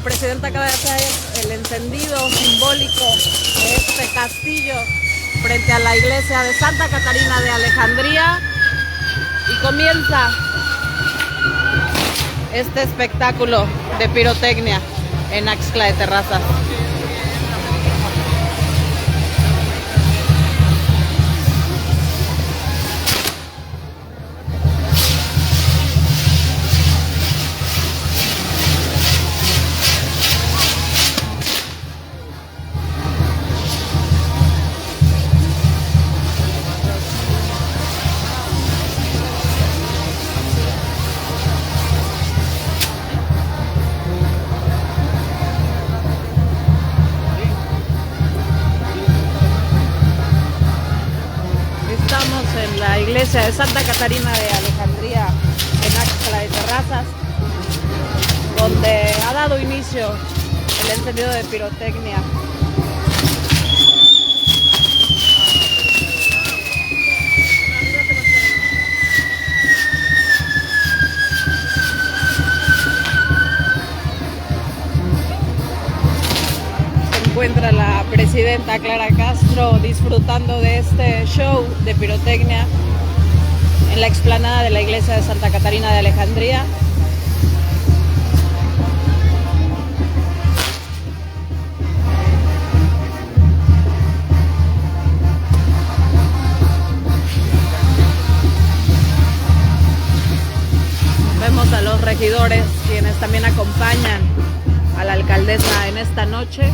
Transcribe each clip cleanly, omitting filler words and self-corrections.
la presidenta acaba de hacer el encendido simbólico de este castillo frente a la iglesia de Santa Catarina de Alejandría y comienza este espectáculo de pirotecnia en Axxla de Terrazas. Estamos en la iglesia de Santa Catarina de Alejandría en Axxla de Terrazas, donde ha dado inicio el encendido de pirotecnia. Se encuentra la presidenta Clara Castro disfrutando de este show de pirotecnia en la explanada de la iglesia de Santa Catarina de Alejandría. Vemos a los regidores, quienes también acompañan a la alcaldesa en esta noche.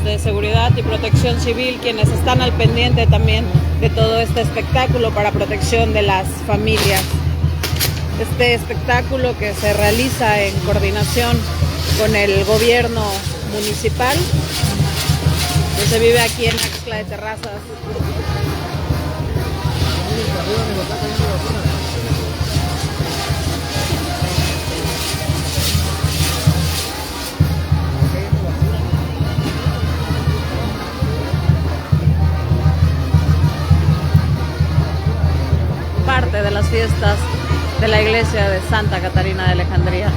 De seguridad y protección civil, quienes están al pendiente también de todo este espectáculo para protección de las familias. Este espectáculo que se realiza en coordinación con el gobierno municipal, que se vive aquí en Axxla de Terrazas. Parte de las fiestas de la iglesia de Santa Catarina de Alejandría.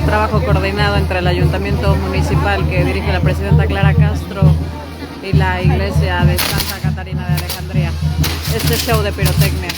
el trabajo coordinado entre el Ayuntamiento Municipal que dirige la presidenta Clara Castro y la Iglesia de Santa Catarina de Alejandría. Este show de pirotecnia.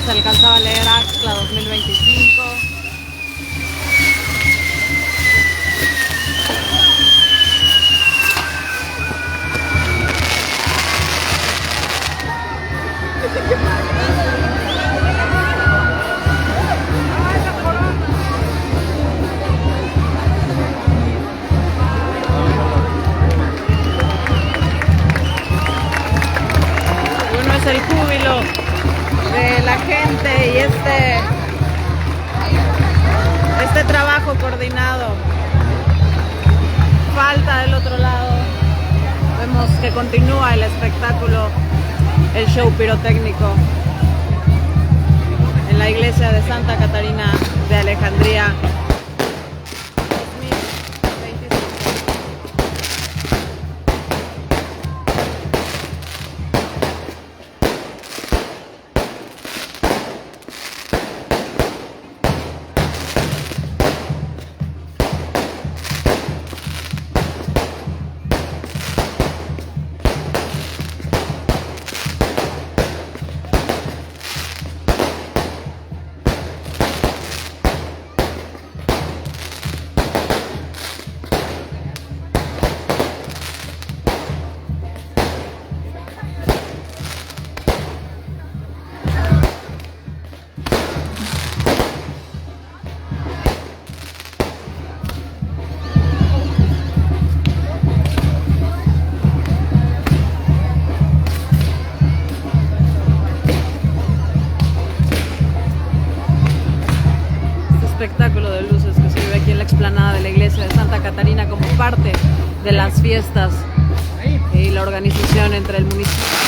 Se alcanzaba a leer Axtla 2025. Bueno, es el júbilo de la gente y este trabajo coordinado. Falta del otro lado. Vemos que continúa el espectáculo, el show pirotécnico en la iglesia de Santa Catarina de Alejandría. Catarina como parte de las fiestas y la organización entre el municipio.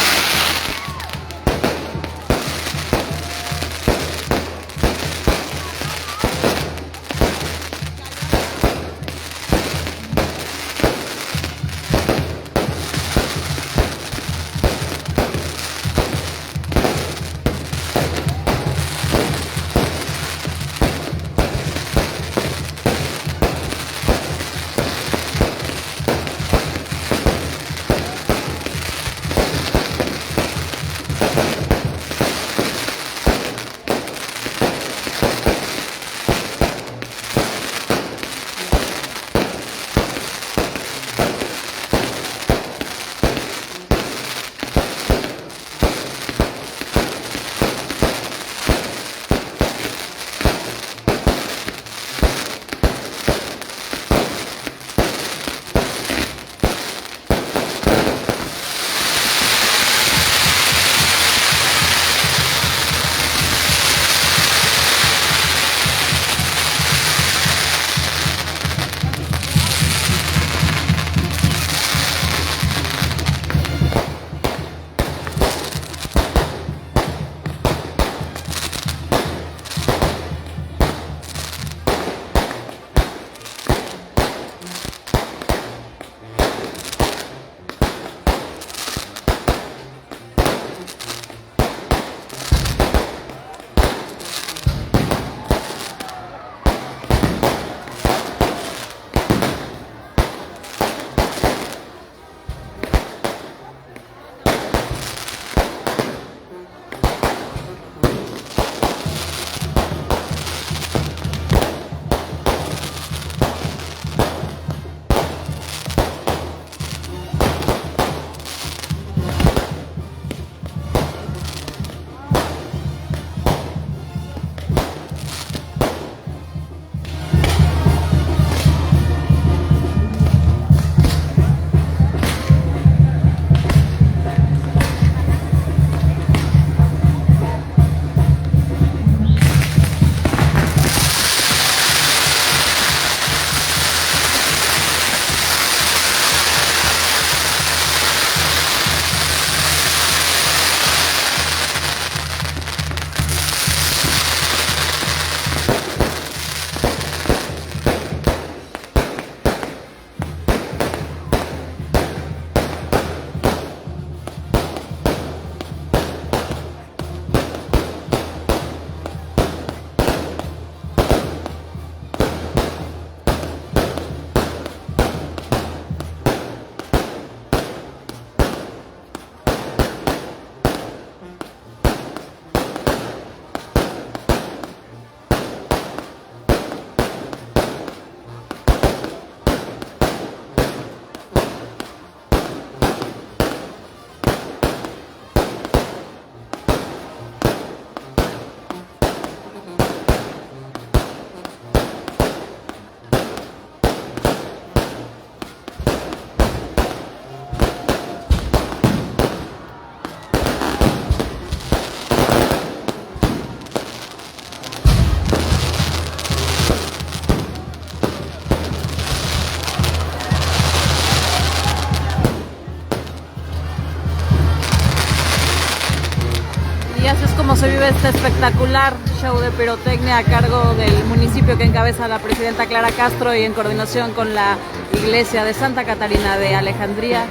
Cómo se vive este espectacular show de pirotecnia a cargo del municipio que encabeza la presidenta Clara Castro y en coordinación con la iglesia de Santa Catarina de Alejandría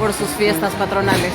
por sus fiestas patronales.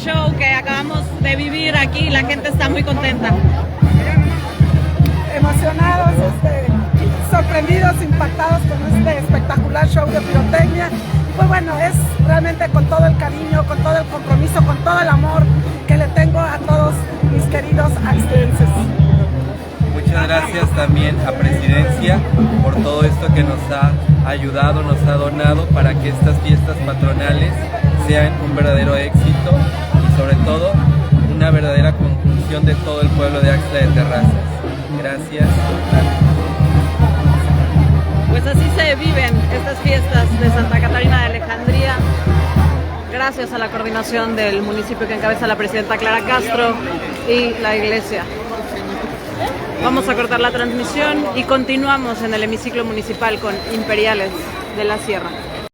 show que acabamos de vivir aquí, la gente está muy contenta. Emocionados, sorprendidos, impactados con este espectacular show de pirotecnia. Pues bueno, es realmente con todo el cariño, con todo el compromiso, con todo el amor que le tengo a todos mis queridos axtenses. Muchas gracias también a Presidencia por todo esto que nos ha ayudado, nos ha donado para que estas fiestas patronales sean un verdadero éxito y sobre todo una verdadera conjunción de todo el pueblo de Axtla de Terrazas. Gracias. Pues así se viven estas fiestas de Santa Catarina de Alejandría, gracias a la coordinación del municipio que encabeza la presidenta Clara Castro y la iglesia. Vamos a cortar la transmisión y continuamos en el hemiciclo municipal con Imperiales de la Sierra.